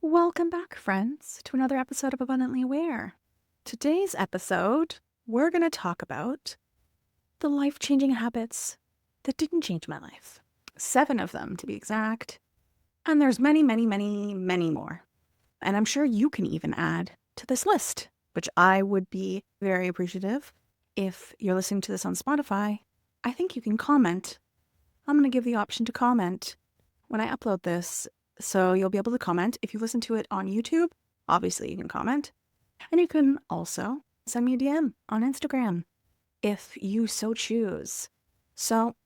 Welcome back, friends, to another episode of Abundantly Aware. Today's episode, we're going to talk about the life-changing habits that didn't change my life. 7 of them, to be exact. And there's many, many, many, many more. And I'm sure you can even add to this list, which I would be very appreciative. If you're listening to this on Spotify, I think you can comment. I'm going to give the option to comment when I upload this. So you'll be able to comment. If you listen to it on YouTube, obviously you can comment. And you can also send me a DM on Instagram if you so choose. So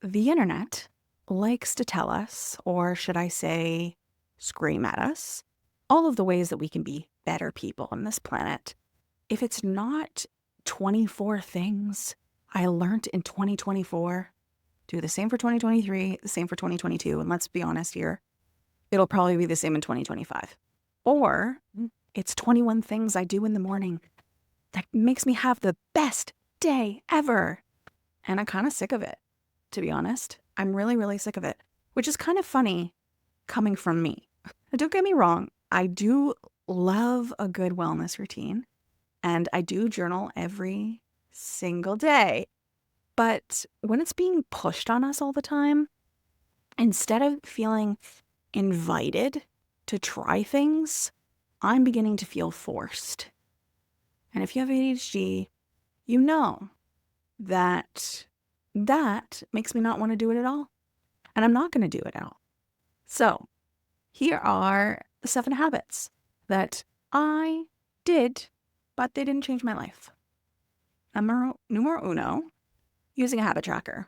the internet likes to tell us, or should I say, scream at us, all of the ways that we can be better people on this planet. If it's not 24 things I learned in 2024, do the same for 2023, the same for 2022, and let's be honest here, it'll probably be the same in 2025. Or it's 21 things I do in the morning that makes me have the best day ever. And I'm kind of sick of it, to be honest. I'm really, really sick of it, which is kind of funny coming from me. And don't get me wrong, I do love a good wellness routine, and I do journal every single day. But when it's being pushed on us all the time, instead of feeling invited to try things, I'm beginning to feel forced. And if you have ADHD, you know that makes me not want to do it at all. And I'm not going to do it at all. So here are the 7 habits that I did, but they didn't change my life. Numero uno, using a habit tracker.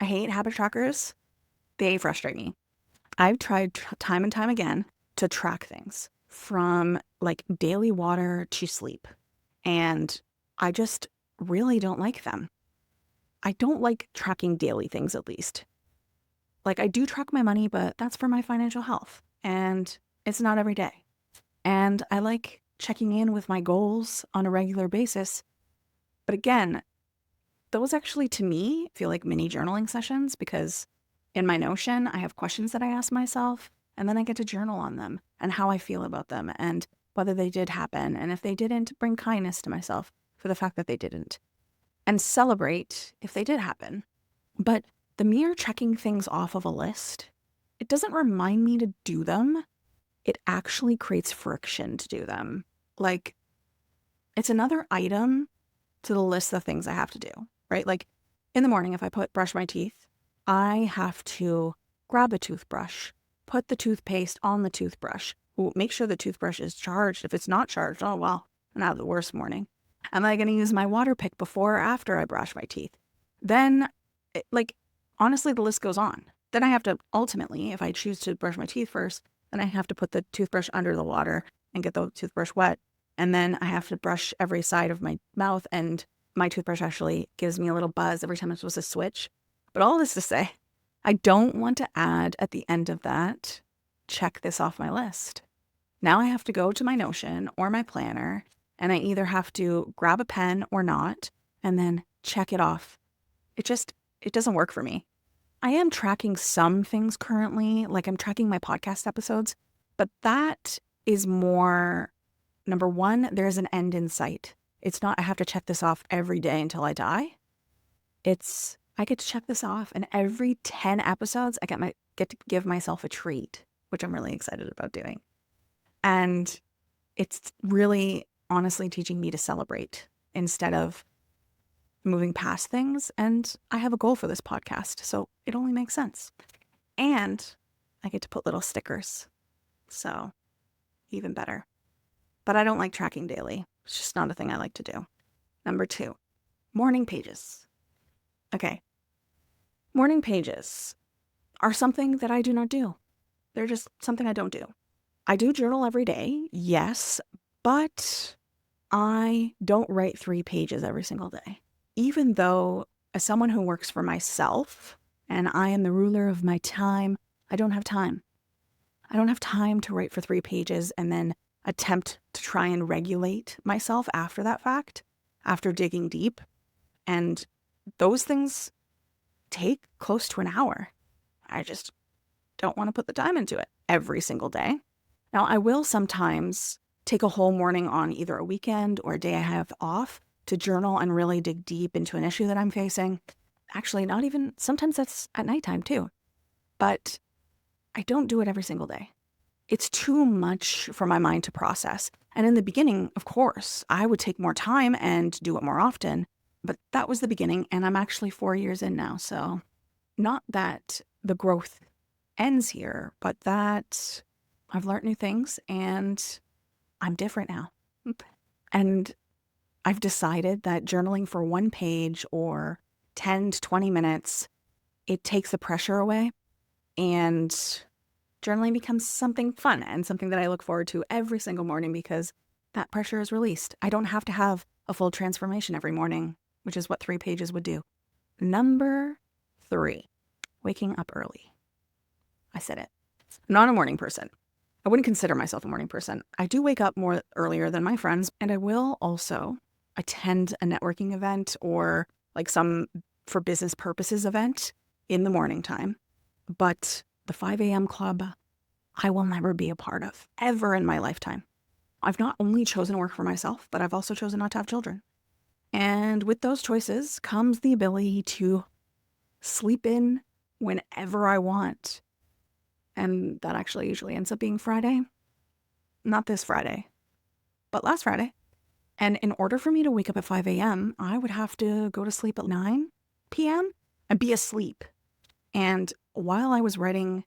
I hate habit trackers. They frustrate me. I've tried time and time again to track things from like daily water to sleep. And I just really don't like them. I don't like tracking daily things, at least. Like, I do track my money, but that's for my financial health. And it's not every day. And I like checking in with my goals on a regular basis. But again, those actually, to me, feel like mini journaling sessions, because in my Notion, I have questions that I ask myself, and then I get to journal on them and how I feel about them and whether they did happen. And if they didn't, bring kindness to myself for the fact that they didn't, and celebrate if they did happen. But the mere checking things off of a list, it doesn't remind me to do them. It actually creates friction to do them. Like, it's another item to the list of things I have to do, right? Like, in the morning, if I brush my teeth, I have to grab a toothbrush, put the toothpaste on the toothbrush, make sure the toothbrush is charged. If it's not charged, oh, well, I'm gonna have the worst morning. Am I going to use my water pick before or after I brush my teeth? Then, honestly, the list goes on. Then I have to, ultimately, if I choose to brush my teeth first, then I have to put the toothbrush under the water and get the toothbrush wet. And then I have to brush every side of my mouth, and my toothbrush actually gives me a little buzz every time I'm supposed to switch. But all this to say, I don't want to add at the end of that, check this off my list. Now I have to go to my Notion or my planner, and I either have to grab a pen or not, and then check it off. It doesn't work for me. I am tracking some things currently, like I'm tracking my podcast episodes, but that is more, number one, there's an end in sight. It's not, I have to check this off every day until I die. It's, I get to check this off, and every 10 episodes, I get to give myself a treat, which I'm really excited about doing. And it's really honestly teaching me to celebrate instead of moving past things. And I have a goal for this podcast, so it only makes sense. And I get to put little stickers, so even better. But I don't like tracking daily. It's just not a thing I like to do. Number 2, morning pages. Okay. Morning pages are something that I do not do. They're just something I don't do. I do journal every day, yes, but I don't write 3 pages every single day. Even though, as someone who works for myself and I am the ruler of my time, I don't have time. I don't have time to write for 3 pages and then attempt to try and regulate myself after that fact, after digging deep. And those things take close to an hour. I just don't want to put the time into it every single day. Now, I will sometimes take a whole morning on either a weekend or a day I have off to journal and really dig deep into an issue that I'm facing. Actually, not even, sometimes that's at nighttime too. But I don't do it every single day. It's too much for my mind to process. And in the beginning, of course, I would take more time and do it more often. But that was the beginning, and I'm actually 4 years in now. So not that the growth ends here, but that I've learned new things and I'm different now. And I've decided that journaling for 1 page or 10 to 20 minutes, it takes the pressure away, and journaling becomes something fun and something that I look forward to every single morning because that pressure is released. I don't have to have a full transformation every morning, which is what 3 pages would do. Number 3, waking up early. I said it. I'm not a morning person. I wouldn't consider myself a morning person. I do wake up more earlier than my friends, and I will also attend a networking event or like some for business purposes event in the morning time. But the 5 a.m. club, I will never be a part of, ever in my lifetime. I've not only chosen to work for myself, but I've also chosen not to have children. And with those choices comes the ability to sleep in whenever I want. And that actually usually ends up being Friday. Not this Friday, but last Friday. And in order for me to wake up at 5 a.m., I would have to go to sleep at 9 p.m. and be asleep. And while I was writing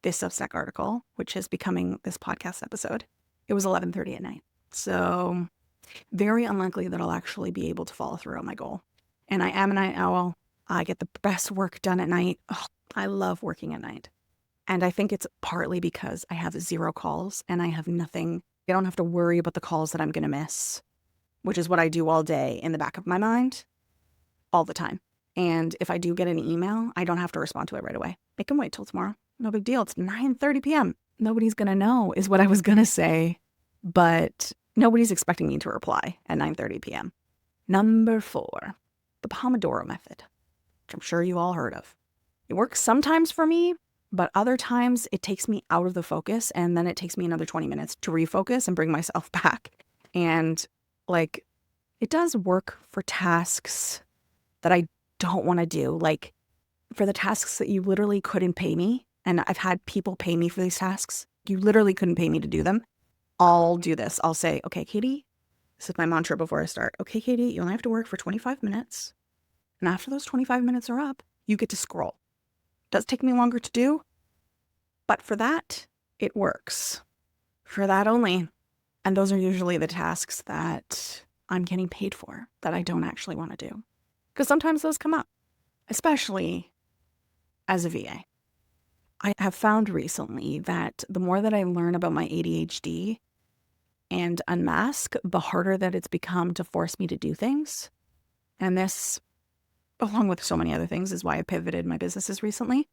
this Substack article, which is becoming this podcast episode, it was 11:30 at night. So very unlikely that I'll actually be able to follow through on my goal. And I am a night owl. I get the best work done at night. Oh, I love working at night. And I think it's partly because I have 0 calls and I have nothing. I don't have to worry about the calls that I'm going to miss, which is what I do all day in the back of my mind all the time. And if I do get an email, I don't have to respond to it right away. I can wait till tomorrow. No big deal. It's 9:30 p.m. Nobody's going to know is what I was going to say, but nobody's expecting me to reply at 9:30 p.m. Number 4, the Pomodoro method, which I'm sure you all heard of. It works sometimes for me, but other times it takes me out of the focus, and then it takes me another 20 minutes to refocus and bring myself back. And like, it does work for tasks that I don't want to do. Like for the tasks that you literally couldn't pay me, and I've had people pay me for these tasks. You literally couldn't pay me to do them. I'll do this. I'll say, okay, Katie, this is my mantra before I start. Okay, Katie, you only have to work for 25 minutes. And after those 25 minutes are up, you get to scroll. Does take me longer to do, but for that, it works. For that only. And those are usually the tasks that I'm getting paid for that I don't actually want to do. Because sometimes those come up, especially as a VA. I have found recently that the more that I learn about my ADHD and unmask, the harder that it's become to force me to do things. And this, along with so many other things, is why I pivoted my businesses recently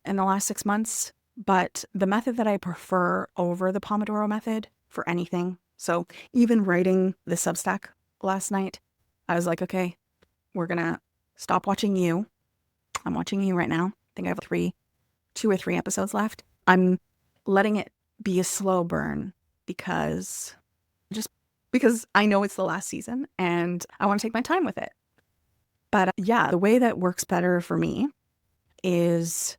in the last 6 months. But the method that I prefer over the Pomodoro method for anything, so even writing the Substack last night, I was like, okay, we're going to stop watching you. I'm watching you right now. I think I have 2 or 3 episodes left. I'm letting it be a slow burn because I know it's the last season and I want to take my time with it. But yeah, the way that works better for me is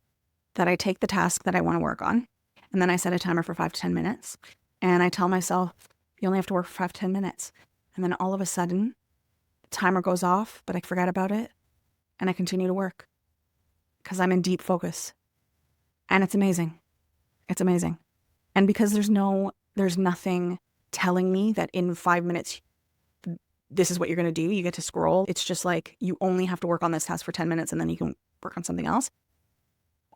that I take the task that I want to work on, and then I set a timer for 5 to 10 minutes, and I tell myself, you only have to work for 5 to 10 minutes. And then all of a sudden, the timer goes off, but I forget about it, and I continue to work because I'm in deep focus. And it's amazing. It's amazing. And because there's nothing telling me that in 5 minutes, this is what you're going to do. You get to scroll. It's just like, you only have to work on this task for 10 minutes and then you can work on something else.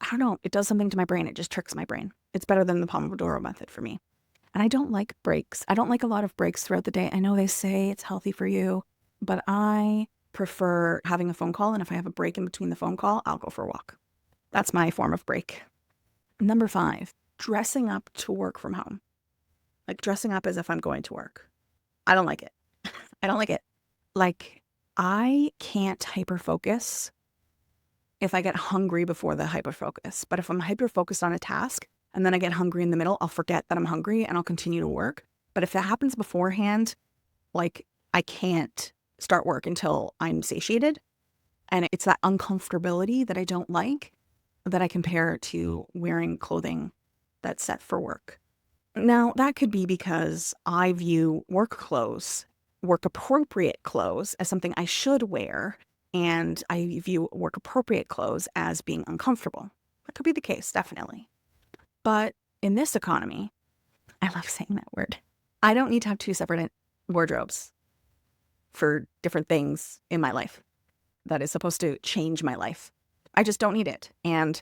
I don't know. It does something to my brain. It just tricks my brain. It's better than the Pomodoro method for me. And I don't like breaks. I don't like a lot of breaks throughout the day. I know they say it's healthy for you, but I prefer having a phone call. And if I have a break in between the phone call, I'll go for a walk. That's my form of break. Number 5, dressing up to work from home. Like dressing up as if I'm going to work. I don't like it. I don't like it. Like, I can't hyper-focus if I get hungry before the hyper-focus. But if I'm hyper-focused on a task, and then I get hungry in the middle, I'll forget that I'm hungry and I'll continue to work. But if that happens beforehand, like I can't start work until I'm satiated. And it's that uncomfortability that I don't like that I compare to wearing clothing that's set for work. Now, that could be because I view work clothes, work appropriate clothes, as something I should wear, and I view work appropriate clothes as being uncomfortable. That could be the case, definitely. But in this economy, I love saying that word. I don't need to have two separate wardrobes for different things in my life that is supposed to change my life. I just don't need it. And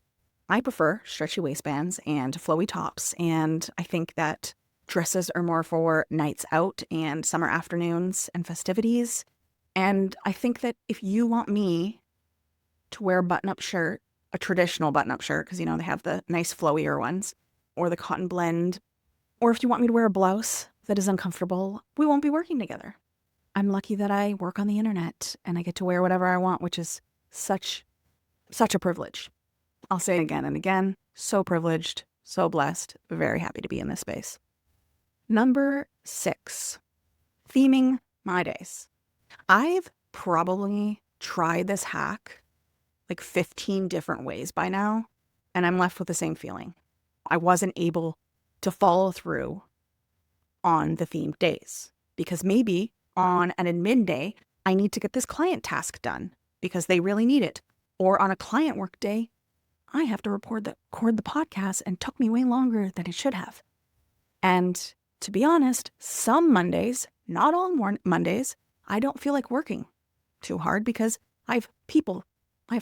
I prefer stretchy waistbands and flowy tops. And I think that dresses are more for nights out and summer afternoons and festivities. And I think that if you want me to wear a button-up shirt, a traditional button-up shirt, because, they have the nice flowier ones, or the cotton blend, or if you want me to wear a blouse that is uncomfortable, we won't be working together. I'm lucky that I work on the internet and I get to wear whatever I want, which is such a privilege. I'll say it again and again. So privileged, so blessed, very happy to be in this space. Number 6, theming my days. I've probably tried this hack like 15 different ways by now, and I'm left with the same feeling. I wasn't able to follow through on the themed days because maybe on an admin day, I need to get this client task done because they really need it. Or on a client work day, I have to record the podcast and took me way longer than it should have. And to be honest, some Mondays, not all Mondays, I don't feel like working too hard because I've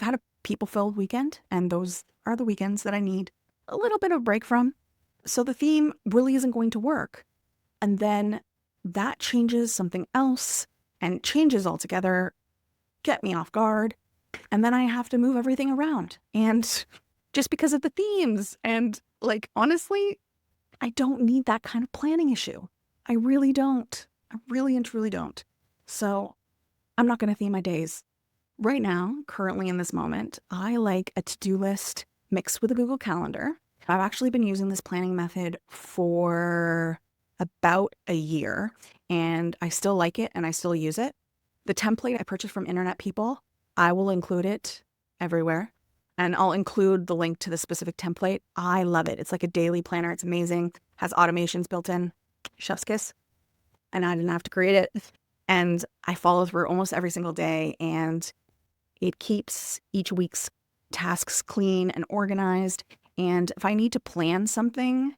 had a people-filled weekend, and those are the weekends that I need a little bit of break from. So the theme really isn't going to work. And then that changes something else and changes altogether, get me off guard. And then I have to move everything around. And just because of the themes. And honestly, I don't need that kind of planning issue. I really don't. I really and truly don't. So I'm not going to theme my days. Right now, currently in this moment, I like a to-do list mixed with a Google Calendar. I've actually been using this planning method for about a year, and I still like it and I still use it. The template I purchased from Internet People, I will include it everywhere, and I'll include the link to the specific template. I love it. It's like a daily planner. It's amazing. Has automations built in. Chef's kiss. And I didn't have to create it. And I follow through almost every single day, and it keeps each week's tasks clean and organized. And if I need to plan something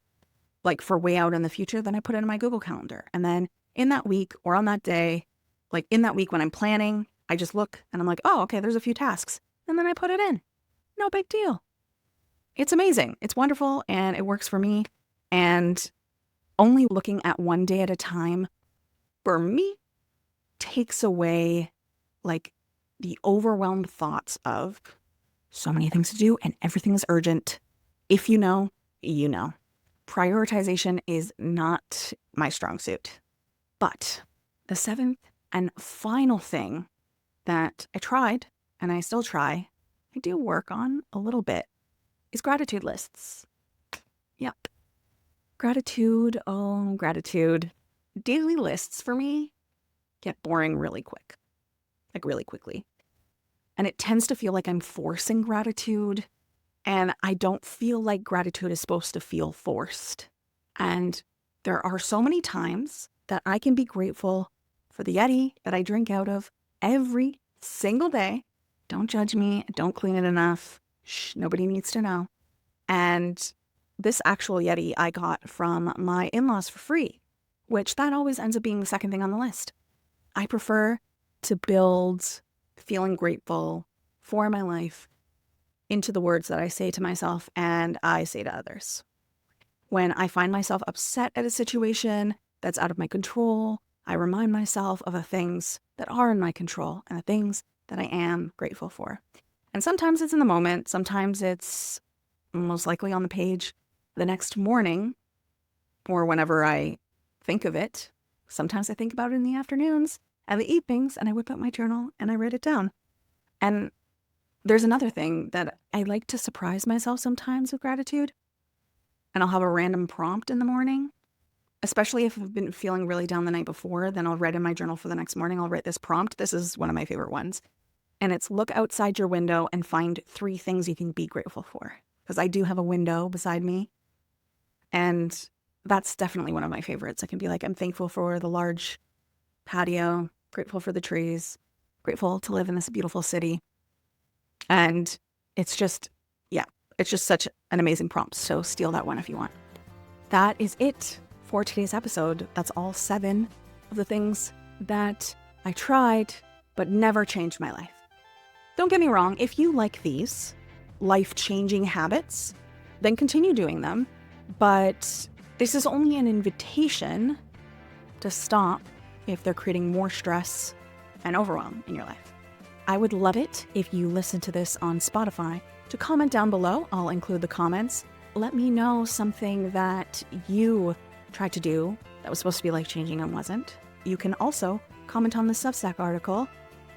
like for way out in the future, then I put it in my Google Calendar. And then in that week or on that day, like in that week when I'm planning, I just look and I'm like, oh, okay, there's a few tasks. And then I put it in. No big deal. It's amazing. It's wonderful and it works for me. And only looking at one day at a time, for me, takes away the overwhelmed thoughts of so many things to do and everything is urgent. If you know, you know. Prioritization is not my strong suit. But the 7th and final thing that I tried, and I still try, I do work on a little bit, is gratitude lists. Yep. Gratitude. Daily lists for me get boring really quick. Really quickly. And it tends to feel like I'm forcing gratitude. And I don't feel like gratitude is supposed to feel forced. And there are so many times that I can be grateful for the Yeti that I drink out of every single day. Don't judge me. I don't clean it enough. Shh, nobody needs to know. And this actual Yeti I got from my in-laws for free, which that always ends up being the second thing on the list. I prefer to build feeling grateful for my life into the words that I say to myself and I say to others. When I find myself upset at a situation that's out of my control, I remind myself of the things that are in my control and the things that I am grateful for. And sometimes it's in the moment, sometimes it's most likely on the page the next morning or whenever I think of it. Sometimes I think about it in the afternoons and the evenings, and I whip out my journal and I write it down. And there's another thing that I like to surprise myself sometimes with gratitude. and I'll have a random prompt in the morning, especially if I've been feeling really down the night before. Then I'll write in my journal for the next morning. I'll write this prompt. This is one of my favorite ones. And it's look outside your window and find 3 things you can be grateful for. Because I do have a window beside me. And that's definitely one of my favorites. I can be like, I'm thankful for the large patio, grateful for the trees, grateful to live in this beautiful city. And it's just such an amazing prompt. So steal that one if you want. That is it for today's episode. That's all 7 of the things that I tried but never changed my life. Don't get me wrong, if you like these life-changing habits, then continue doing them. But this is only an invitation to stop if they're creating more stress and overwhelm in your life. I would love it if you listen to this on Spotify to comment down below. I'll include the comments. Let me know something that you tried to do that was supposed to be life-changing and wasn't. You can also comment on the Substack article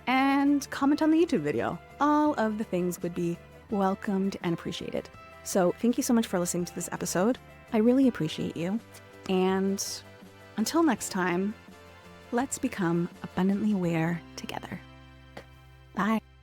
and comment on the YouTube video. All of the things would be welcomed and appreciated. So thank you so much for listening to this episode. I really appreciate you. And until next time, let's become abundantly aware together. Bye.